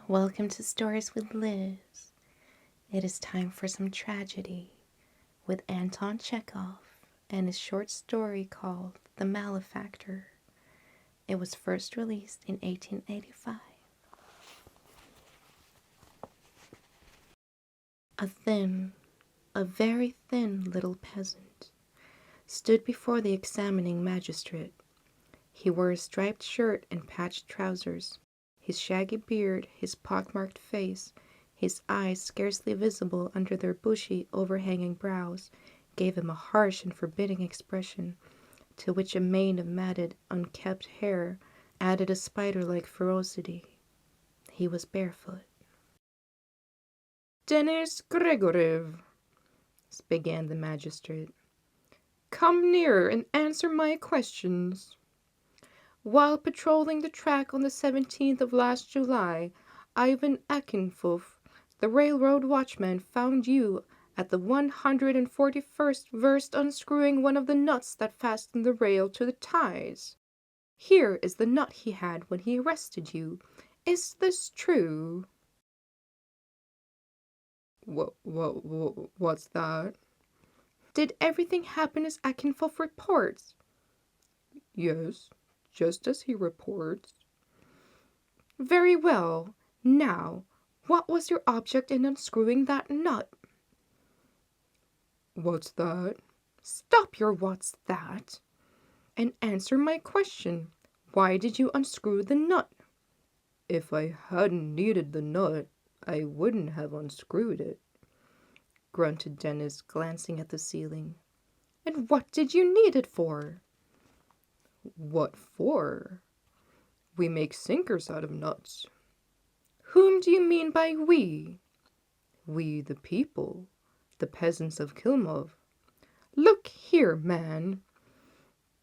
Welcome to Stories with Liz. It is time for some tragedy with Anton Chekhov and his short story called The Malefactor. It was first released in 1885. A very thin little peasant stood before the examining magistrate. He wore a striped shirt and patched trousers. His shaggy beard, his pockmarked face, his eyes scarcely visible under their bushy, overhanging brows, gave him a harsh and forbidding expression, to which a mane of matted, unkempt hair added a spider-like ferocity. He was barefoot. "Denis Gregoriev," began the magistrate, "come nearer and answer my questions. While patrolling the track on the 17th of last July, Ivan Akinfov, the railroad watchman, found you at the 141st verst unscrewing one of the nuts that fastened the rail to the ties. Here is the nut he had when he arrested you. Is this true?" What's that? "Did everything happen as Akinfov reports?" "Yes, just as he reports." "Very well. Now, what was your object in unscrewing that nut?" "What's that?" "Stop your what's that, and answer my question. Why did you unscrew the nut?" "If I hadn't needed the nut, I wouldn't have unscrewed it," grunted Denis, glancing at the ceiling. "And what did you need it for?" "What for? We make sinkers out of nuts." "Whom do you mean by we?" "We, the people, the peasants of Kilmov." "Look here, man.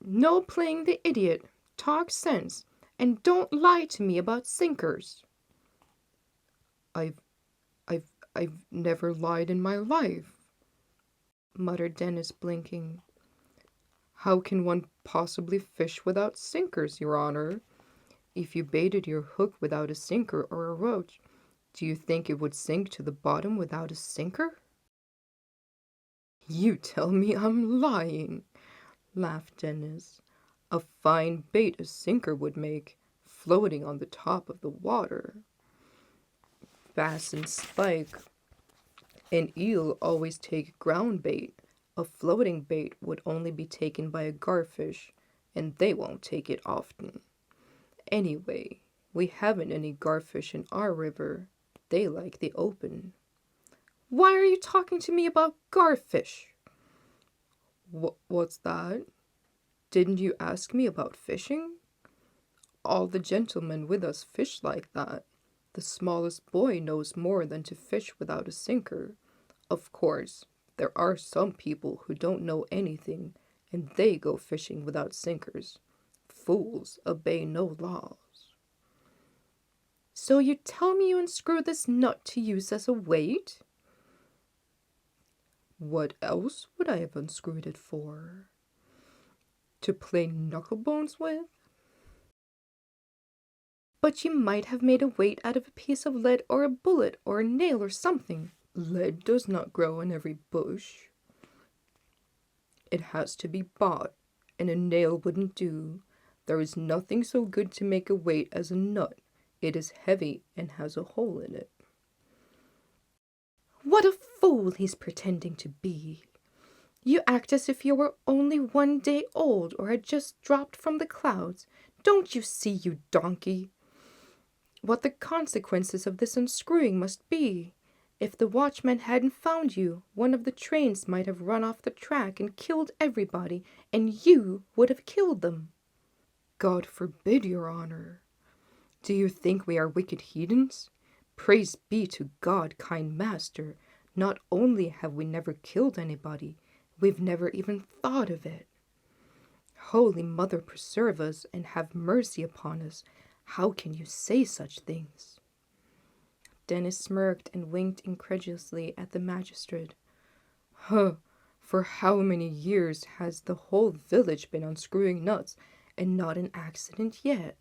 No playing the idiot. Talk sense, and don't lie to me about sinkers." I've never lied in my life," muttered Denis, blinking. "How can one possibly fish without sinkers, Your Honor? If you baited your hook without a sinker or a roach, do you think it would sink to the bottom without a sinker?" "You tell me I'm lying," laughed Denis. "A fine bait a sinker would make, floating on the top of the water. Bass and spike and eel always take ground bait. A floating bait would only be taken by a garfish, and they won't take it often. Anyway, we haven't any garfish in our river. They like the open." "Why are you talking to me about garfish?" What's that? Didn't you ask me about fishing? All the gentlemen with us fish like that. The smallest boy knows more than to fish without a sinker. Of course, there are some people who don't know anything, and they go fishing without sinkers. Fools obey no laws." "So you tell me you unscrew this nut to use as a weight?" "What else would I have unscrewed it for? To play knucklebones with?" "But you might have made a weight out of a piece of lead or a bullet or a nail or something." "Lead does not grow in every bush. It has to be bought, and a nail wouldn't do. There is nothing so good to make a weight as a nut. It is heavy and has a hole in it." "What a fool he's pretending to be. You act as if you were only 1 day old or had just dropped from the clouds. Don't you see, you donkey, what the consequences of this unscrewing must be? If the watchman hadn't found you, one of the trains might have run off the track and killed everybody, and you would have killed them." "God forbid, Your Honor. Do you think we are wicked heathens? Praise be to God, kind master. Not only have we never killed anybody, we've never even thought of it. Holy Mother, preserve us and have mercy upon us. How can you say such things?" Denis smirked and winked incredulously at the magistrate. "Huh! For how many years has the whole village been unscrewing nuts, and not an accident yet?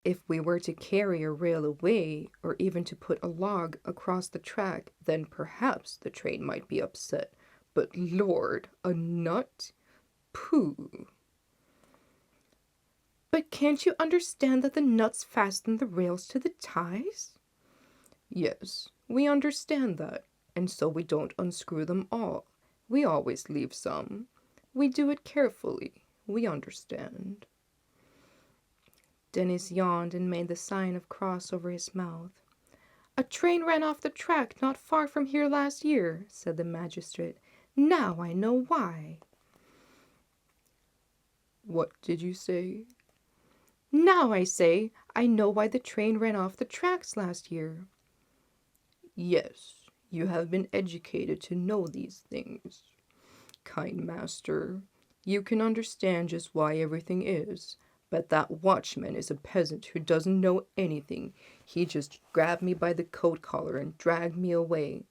If we were to carry a rail away, or even to put a log across the track, then perhaps the train might be upset. But Lord, a nut? Pooh! But can't you understand that the nuts fasten the rails to the ties? Yes, we understand that, and so we don't unscrew them all. We always leave some. We do it carefully. We understand. Dennis yawned and made the sign of cross over his mouth. A train ran off the track not far from here last year, said the magistrate. Now I know why. What did you say? Now I say I know why the train ran off the tracks last year. Yes, you have been educated to know these things. Kind master, you can understand just why everything is. But that watchman is a peasant who doesn't know anything. He just grabbed me by the coat collar and dragged me away.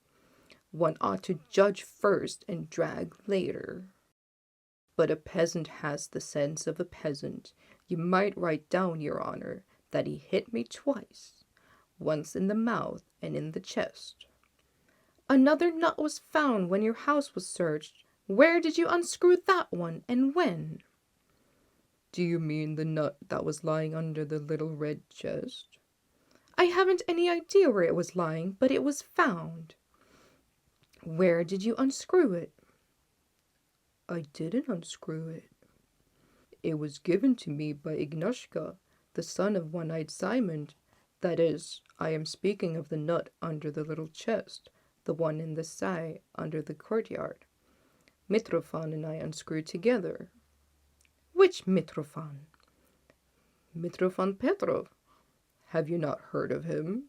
One ought to judge first and drag later. But a peasant has the sense of a peasant. You might write down, your honor, that he hit me twice, once in the mouth and in the chest. Another nut was found when your house was searched. Where did you unscrew that one, and when? Do you mean the nut that was lying under the little red chest? I haven't any idea where it was lying, but it was found. Where did you unscrew it? I didn't unscrew it. It was given to me by Ignushka, the son of One-Eyed Simon. That is, I am speaking of the nut under the little chest, the one in the sty under the courtyard. Mitrofan and I unscrewed together. Which Mitrofan? Mitrofan Petrov. Have you not heard of him?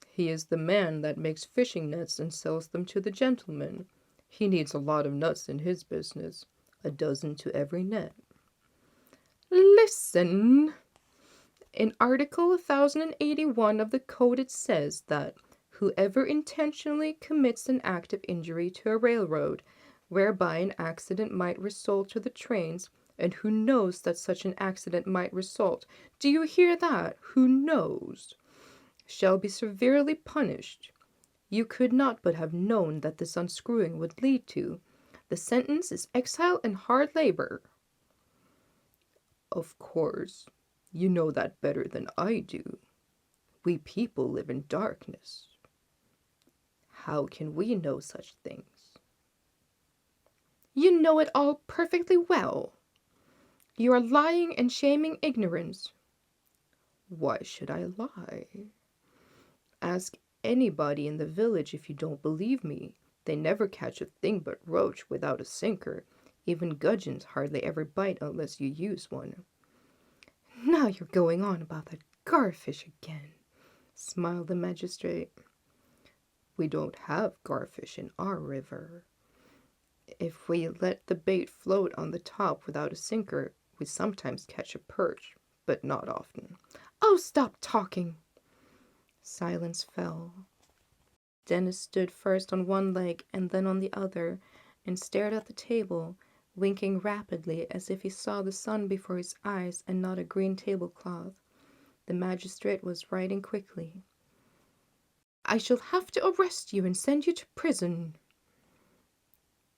He is the man that makes fishing nets and sells them to the gentlemen. He needs a lot of nuts in his business, a dozen to every net. Listen! In Article 1081 of the Code it says that whoever intentionally commits an act of injury to a railroad, whereby an accident might result to the trains, and who knows that such an accident might result, do you hear that? Who knows? Shall be severely punished. You could not but have known that this unscrewing would lead to. The sentence is exile and hard labor. Of course, you know that better than I do. We people live in darkness. How can we know such things? You know it all perfectly well. You are lying and shaming ignorance. Why should I lie? Ask anybody in the village if you don't believe me. They never catch a thing but roach without a sinker. Even gudgeons hardly ever bite unless you use one. Now you're going on about that garfish again, smiled the magistrate. We don't have garfish in our river. If we let the bait float on the top without a sinker, we sometimes catch a perch, but not often. Oh, stop talking! Silence fell. Dennis stood first on one leg and then on the other, and stared at the table, winking rapidly as if he saw the sun before his eyes and not a green tablecloth. The magistrate was writing quickly. I shall have to arrest you and send you to prison.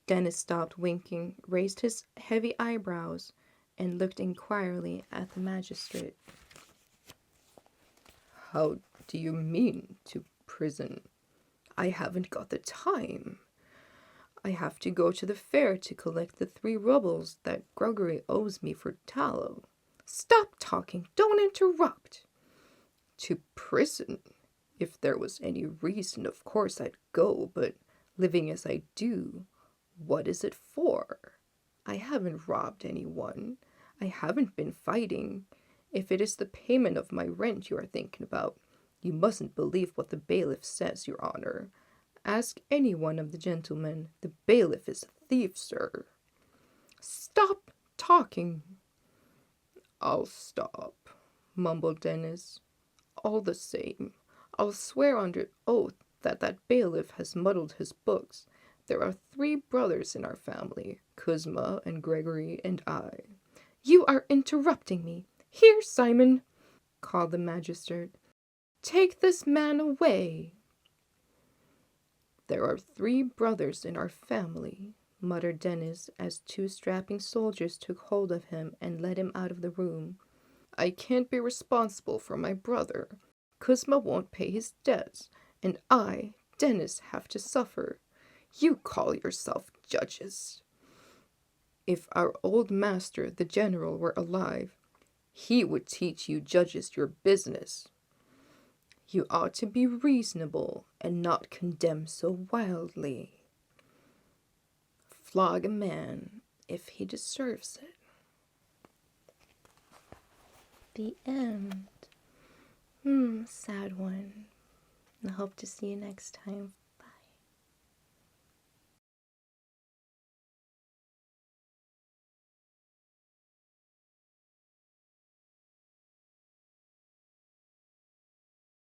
Dennis stopped winking, raised his heavy eyebrows, and looked inquiringly at the magistrate. How do you mean, to prison? I haven't got the time. I have to go to the fair to collect the 3 rubles that Gregory owes me for tallow. Stop talking! Don't interrupt! To prison? If there was any reason, of course I'd go, but living as I do, what is it for? I haven't robbed anyone. I haven't been fighting. If it is the payment of my rent you are thinking about, you mustn't believe what the bailiff says, your honor. Ask any one of the gentlemen. The bailiff is a thief, sir. Stop talking. I'll stop, mumbled Dennis. All the same, I'll swear under oath that that bailiff has muddled his books. There are 3 brothers in our family, Kuzma and Gregory and I. You are interrupting me. Here, Simon. called the magistrate. "Take this man away." "There are 3 brothers in our family," muttered Dennis as 2 strapping soldiers took hold of him and led him out of the room. "I can't be responsible for my brother. Kuzma won't pay his debts, and I, Dennis, have to suffer. You call yourself judges. If our old master, the general, were alive, he would teach you judges your business. You ought to be reasonable and not condemn so wildly. Flog a man if he deserves it." The end. Sad one. I hope to see you next time.